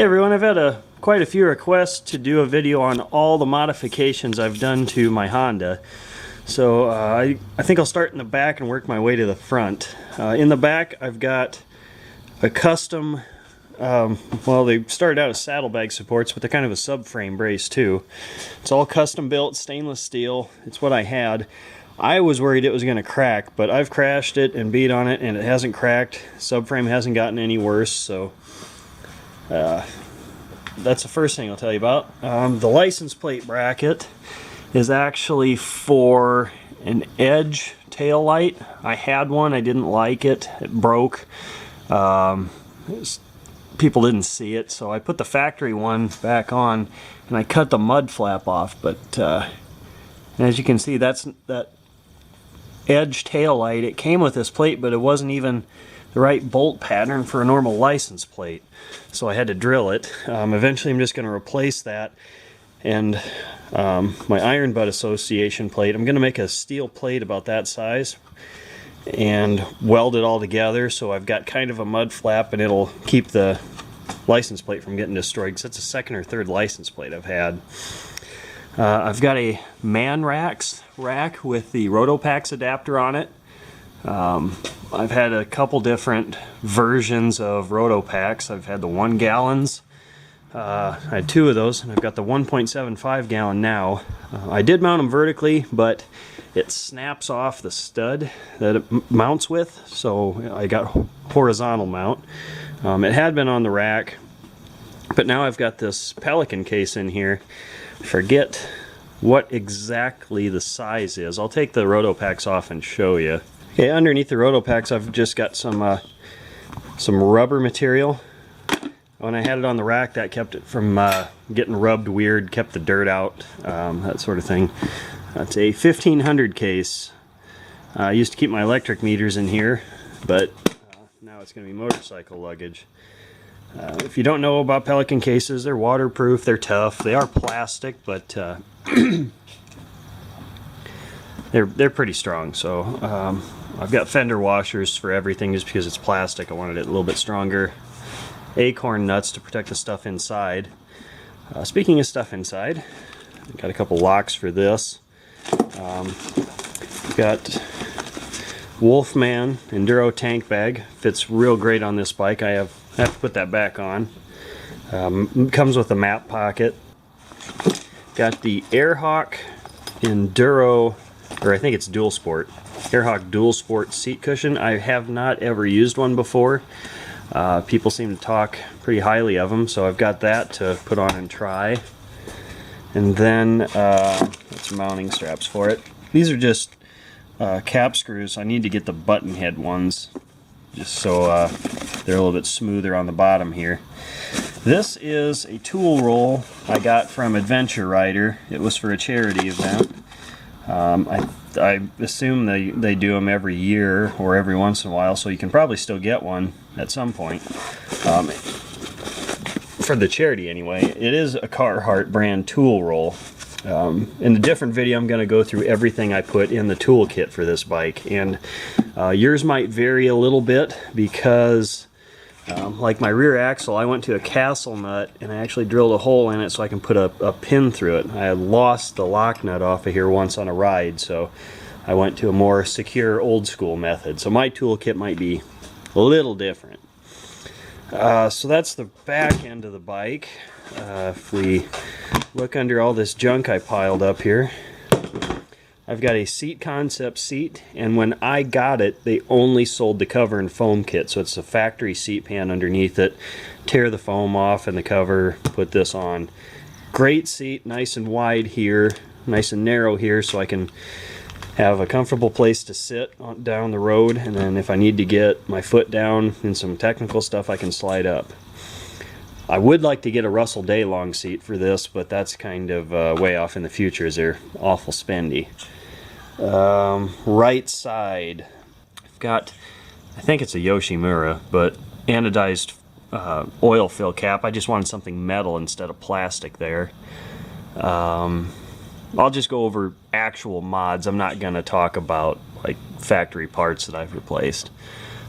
Hey everyone, I've had quite a few requests to do a video on all the modifications I've done to my Honda. So I think I'll start in the back and work my way to the front. In the back I've got a custom, well, they started out as saddlebag supports, but they're kind of a subframe brace too. It's all custom built, stainless steel. It's what I had. I was worried it was going to crack, but I've crashed it and beat on it and it hasn't cracked. Subframe hasn't gotten any worse, so that's the first thing I'll tell you about. The license plate bracket is actually for an Edge tail light. I had one, I didn't like it, it broke. People didn't see it, so I put the factory one back on and I cut the mud flap off, but as you can see, that Edge tail light, it came with this plate, but it wasn't even the right bolt pattern for a normal license plate, so I had to drill it. Eventually I'm just going to replace that, and my iron butt association plate, I'm going to make a steel plate about that size and weld it all together, so I've got kind of a mud flap and it'll keep the license plate from getting destroyed, because that's the second or third license plate I've had. I've got a Man Racks rack with the Rotopax adapter on it. I've had a couple different versions of Rotopax. I've had the 1 gallons. I had 2 of those, and I've got the 1.75 gallon now. I did mount them vertically, but it snaps off the stud that it mounts with, so I got horizontal mount. It had been on the rack, but now I've got this Pelican case in here. I forget what exactly the size is. I'll take the Rotopax off and show you. Okay, underneath the Rotopax I've just got some rubber material. When I had it on the rack, that kept it from getting rubbed weird, kept the dirt out, that sort of thing. That's a 1500 case. I used to keep my electric meters in here, but now it's going to be motorcycle luggage. If you don't know about Pelican cases, they're waterproof, they're tough, they are plastic, but they're pretty strong. So I've got fender washers for everything just because it's plastic. I wanted it a little bit stronger. Acorn nuts to protect the stuff inside. Speaking of stuff inside, I've got a couple locks for this. Got Wolfman Enduro tank bag. Fits real great on this bike. I have to put that back on. Comes with a map pocket. Got the Airhawk Enduro, or I think it's Dual Sport. Airhawk Dual Sport seat cushion. I have not ever used one before. People seem to talk pretty highly of them, so I've got that to put on and try. And then that's mounting straps for it. These are just cap screws. I need to get the button head ones just so they're a little bit smoother on the bottom here. This is a tool roll I got from Adventure Rider. It was for a charity event. I assume they do them every year or every once in a while, so you can probably still get one at some point. For the charity anyway. It is a Carhartt brand tool roll. In a different video I'm going to go through everything I put in the toolkit for this bike, and yours might vary a little bit because like my rear axle, I went to a castle nut and I actually drilled a hole in it so I can put a pin through it. I had lost the lock nut off of here once on a ride, so I went to a more secure old school method. So my toolkit might be a little different. So that's the back end of the bike. If we look under all this junk I piled up here, I've got a seat concept seat, and when I got it, they only sold the cover and foam kit, so it's a factory seat pan underneath it. Tear the foam off and the cover, put this on. Great seat, nice and wide here, nice and narrow here, so I can have a comfortable place to sit down the road, and then if I need to get my foot down in some technical stuff, I can slide up. I would like to get a Russell Daylong seat for this, but that's kind of way off in the future as they're awful spendy. Right side, I've got, I think it's a Yoshimura, but anodized oil fill cap. I just wanted something metal instead of plastic there. I'll just go over actual mods. I'm not going to talk about like factory parts that I've replaced.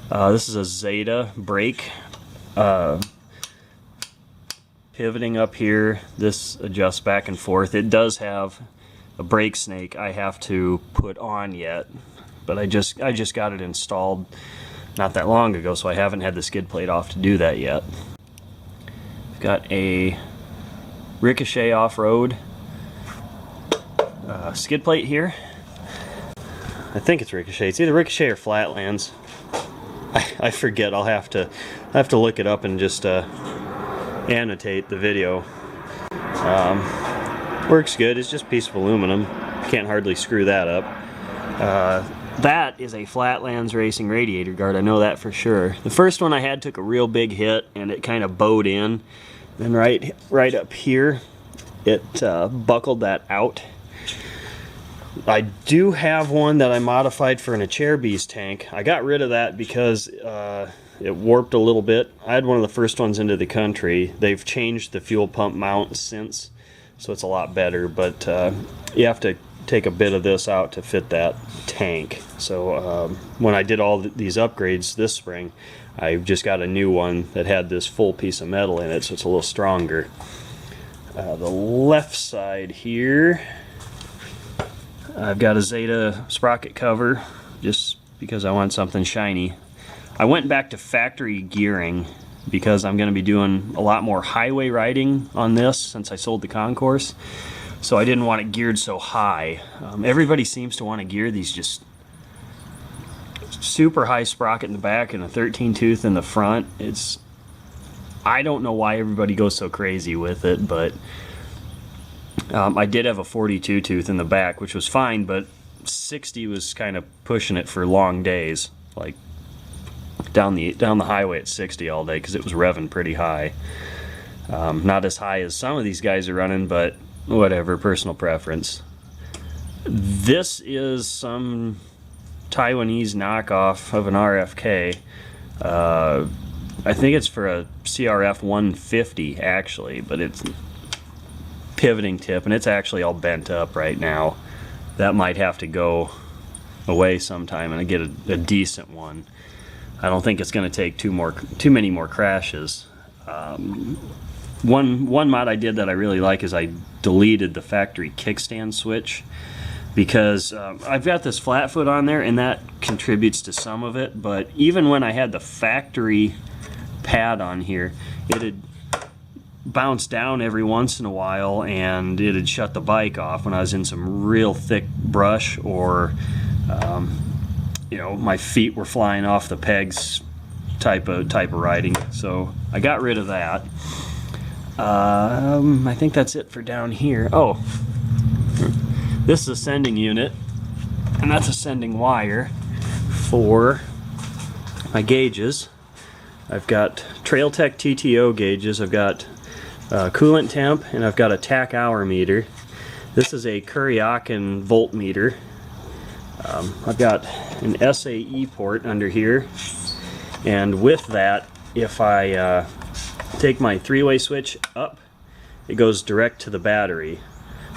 This is a Zeta brake pivoting up here. This adjusts back and forth. It does have a brake snake I have to put on yet, but I just got it installed not that long ago, so I haven't had the skid plate off to do that yet. I've got a Ricochet off-road skid plate here. I think it's Ricochet. It's either Ricochet or Flatlands. I forget. I'll have to look it up and just annotate the video. Works good. It's just a piece of aluminum. Can't hardly screw that up. That is a Flatlands Racing radiator guard. I know that for sure. The first one I had took a real big hit and it kind of bowed in. Then right up here, it buckled that out. I do have one that I modified for an Acherbys tank. I got rid of that because it warped a little bit. I had one of the first ones into the country. They've changed the fuel pump mount since, so it's a lot better, but you have to take a bit of this out to fit that tank. So when I did all these upgrades this spring, I just got a new one that had this full piece of metal in it, so it's a little stronger. The left side here, I've got a Zeta sprocket cover just because I want something shiny. I went back to factory gearing because I'm going to be doing a lot more highway riding on this since I sold the Concourse. So I didn't want it geared so high. Everybody seems to want to gear these just super high sprocket in the back and a 13 tooth in the front. I don't know why everybody goes so crazy with it, but I did have a 42 tooth in the back, which was fine, but 60 was kind of pushing it for long days, like down the highway at 60 all day because it was revving pretty high. Not as high as some of these guys are running, but whatever, personal preference. This is some Taiwanese knockoff of an RFK. I think it's for a CRF150 actually, but it's pivoting tip and it's actually all bent up right now. That might have to go away sometime and I get a decent one. I don't think it's going to take too many more crashes. One mod I did that I really like is I deleted the factory kickstand switch because I've got this flat foot on there and that contributes to some of it, but even when I had the factory pad on here, it had bounced down every once in a while and it had shut the bike off when I was in some real thick brush or you know, my feet were flying off the pegs type of riding. So I got rid of that. I think that's it for down here. Oh, this is a sending unit and that's a sending wire for my gauges. I've got TrailTech TTO gauges, I've got coolant temp, and I've got a tach hour meter. This is a Kuryakin voltmeter. I've got an SAE port under here, and with that, if I take my three-way switch up, it goes direct to the battery,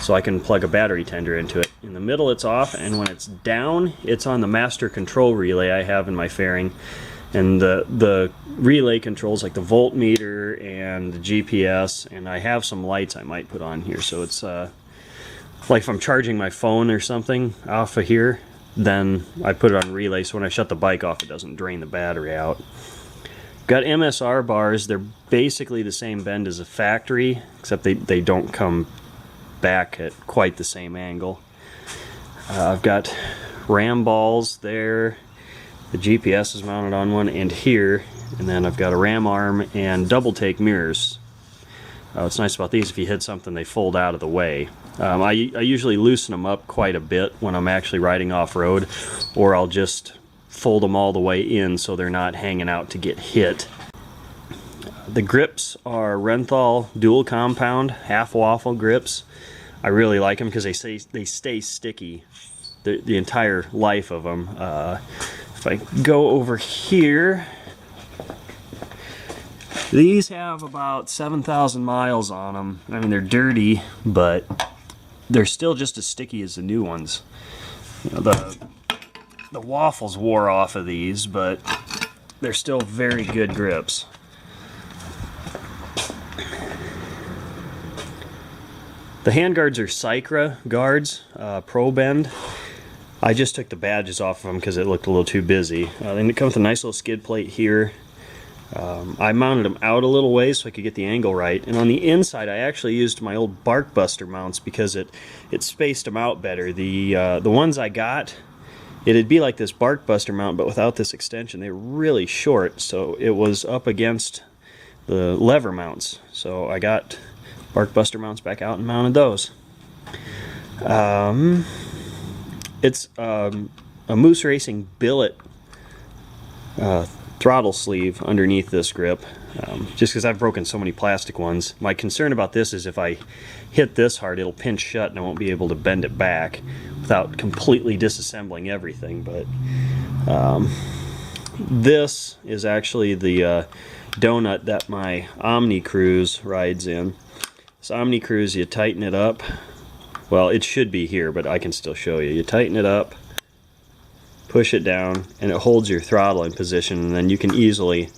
so I can plug a battery tender into it. In the middle it's off, and when it's down, it's on the master control relay I have in my fairing. And the relay controls like the voltmeter and the GPS, and I have some lights I might put on here. So it's like if I'm charging my phone or something off of here, then I put it on relay, so when I shut the bike off it doesn't drain the battery out. Got MSR bars. They're basically the same bend as a factory, except they don't come back at quite the same angle. I've got ram balls there. The GPS is mounted on one and here, and then I've got a ram arm and double take mirrors. What's nice about these, if you hit something they fold out of the way. I usually loosen them up quite a bit when I'm actually riding off-road, or I'll just fold them all the way in so they're not hanging out to get hit. The grips are Renthal dual compound half waffle grips. I really like them because they stay sticky the entire life of them. If I go over here, these have about 7,000 miles on them. I mean, they're dirty, but they're still just as sticky as the new ones. You know, the waffles wore off of these, but they're still very good grips. The hand guards are Cycra guards, Pro Bend. I just took the badges off of them because it looked a little too busy. Then it comes with a nice little skid plate here. I mounted them out a little way so I could get the angle right. And on the inside, I actually used my old Bark Buster mounts because it spaced them out better. The ones I got, it'd be like this Bark Buster mount, but without this extension. They were really short, so it was up against the lever mounts. So I got Bark Buster mounts back out and mounted those. It's a Moose Racing billet throttle sleeve underneath this grip, just because I've broken so many plastic ones. My concern about this is if I hit this hard, it'll pinch shut and I won't be able to bend it back without completely disassembling everything. But this is actually the donut that my Omni Cruise rides in. This Omni Cruise, you tighten it up. Well, it should be here, but I can still show you. You tighten it up, push it down, and it holds your throttle in position, and then you can easily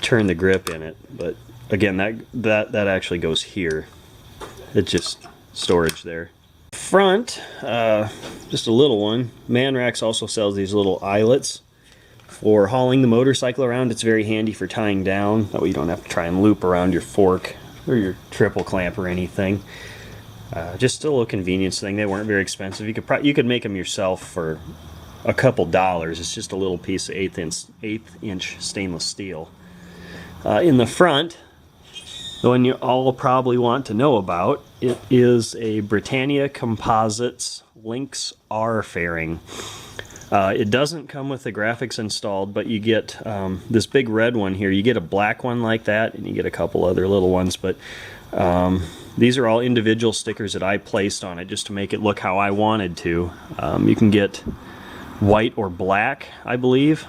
turn the grip in it. But again, that actually goes here. It's just storage there. Front, just a little one. Manrax also sells these little eyelets for hauling the motorcycle around. It's very handy for tying down. That way you don't have to try and loop around your fork or your triple clamp or anything. Just a little convenience thing. They weren't very expensive. You could make them yourself for a couple dollars. It's just a little piece of 1/8 inch stainless steel. In the front, the one you all probably want to know about, it is a Britannia Composites Lynx R fairing. It doesn't come with the graphics installed, but you get this big red one here. You get a black one like that, and you get a couple other little ones, but these are all individual stickers that I placed on it just to make it look how I wanted to. You can get white or black, I believe,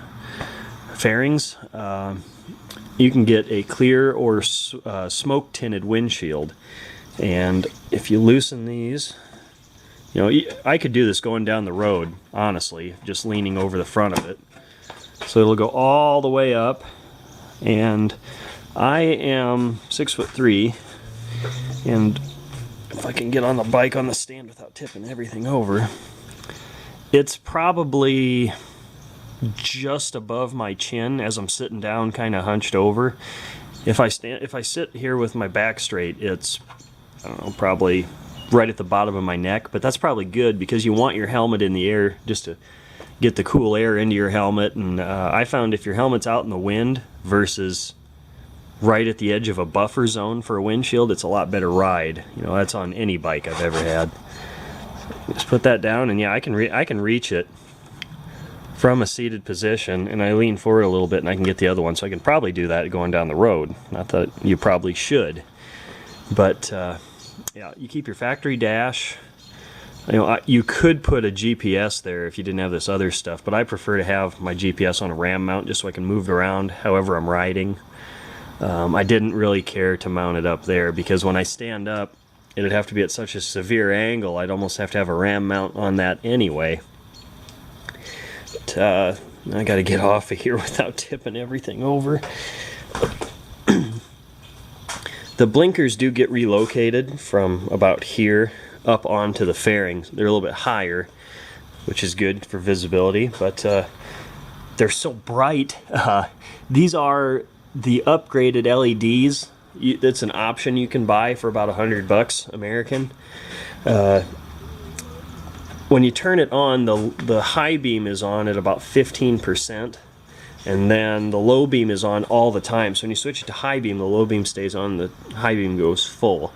fairings. You can get a clear or smoke tinted windshield, and if you loosen these, you know, I could do this going down the road, honestly, just leaning over the front of it. So it'll go all the way up, and I am 6'3", and if I can get on the bike on the stand without tipping everything over, it's probably just above my chin as I'm sitting down, kind of hunched over. If I sit here with my back straight, it's, I don't know, probably right at the bottom of my neck, but that's probably good because you want your helmet in the air just to get the cool air into your helmet. And I found if your helmet's out in the wind versus right at the edge of a buffer zone for a windshield, it's a lot better ride. You know, that's on any bike I've ever had. So just put that down, and yeah, I can reach it from a seated position, and I lean forward a little bit and I can get the other one, so I can probably do that going down the road. Not that you probably should, but yeah, you keep your factory dash. You know, you could put a GPS there if you didn't have this other stuff, but I prefer to have my GPS on a ram mount just so I can move it around however I'm riding. I didn't really care to mount it up there because when I stand up, it'd have to be at such a severe angle, I'd almost have to have a ram mount on that anyway. But, I gotta get off of here without tipping everything over. The blinkers do get relocated from about here up onto the fairing. They're a little bit higher, which is good for visibility, but they're so bright. These are the upgraded LEDs. It's an option you can buy for about $100 American. When you turn it on, the high beam is on at about 15%, and then the low beam is on all the time. So when you switch it to high beam, the low beam stays on, the high beam goes full.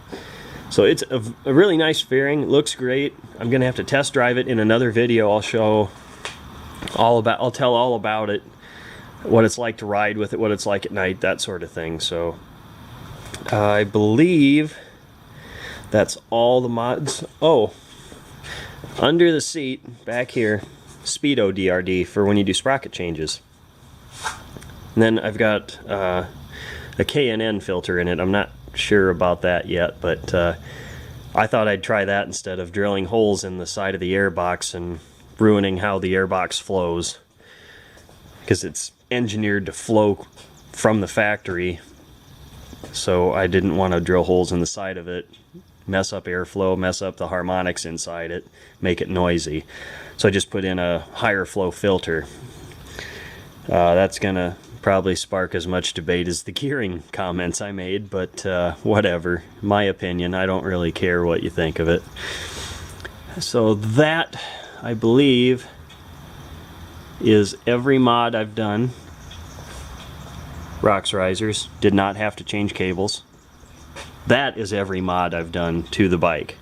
So it's a really nice fairing. It looks great. I'm gonna have to test drive it in another video. I'll tell all about it, what it's like to ride with it, what it's like at night, that sort of thing. So I believe that's all the mods. Oh, under the seat back here, Speedo DRD for when you do sprocket changes. And then I've got a K&N filter in it. I'm not sure about that yet, but I thought I'd try that instead of drilling holes in the side of the airbox and ruining how the airbox flows, because it's engineered to flow from the factory, so I didn't want to drill holes in the side of it mess up airflow, mess up the harmonics inside it, make it noisy. So I just put in a higher flow filter. That's gonna probably spark as much debate as the gearing comments I made, but whatever. My opinion, I don't really care what you think of it. So that, I believe, is every mod I've done. Rocks risers, did not have to change cables. That is every mod I've done to the bike,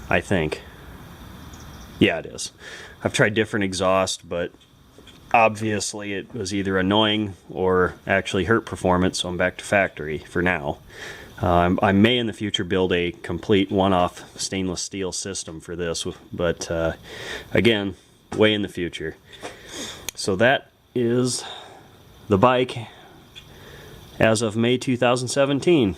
I think. Yeah, it is. I've tried different exhaust, but obviously it was either annoying or actually hurt performance, so I'm back to factory for now. I may in the future build a complete one-off stainless steel system for this, but again, way in the future. So that is the bike as of May 2017.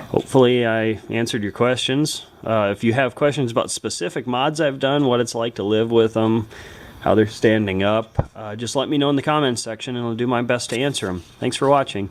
Hopefully I answered your questions. If you have questions about specific mods I've done, what it's like to live with them, how they're standing up, just let me know in the comments section and I'll do my best to answer them. Thanks for watching.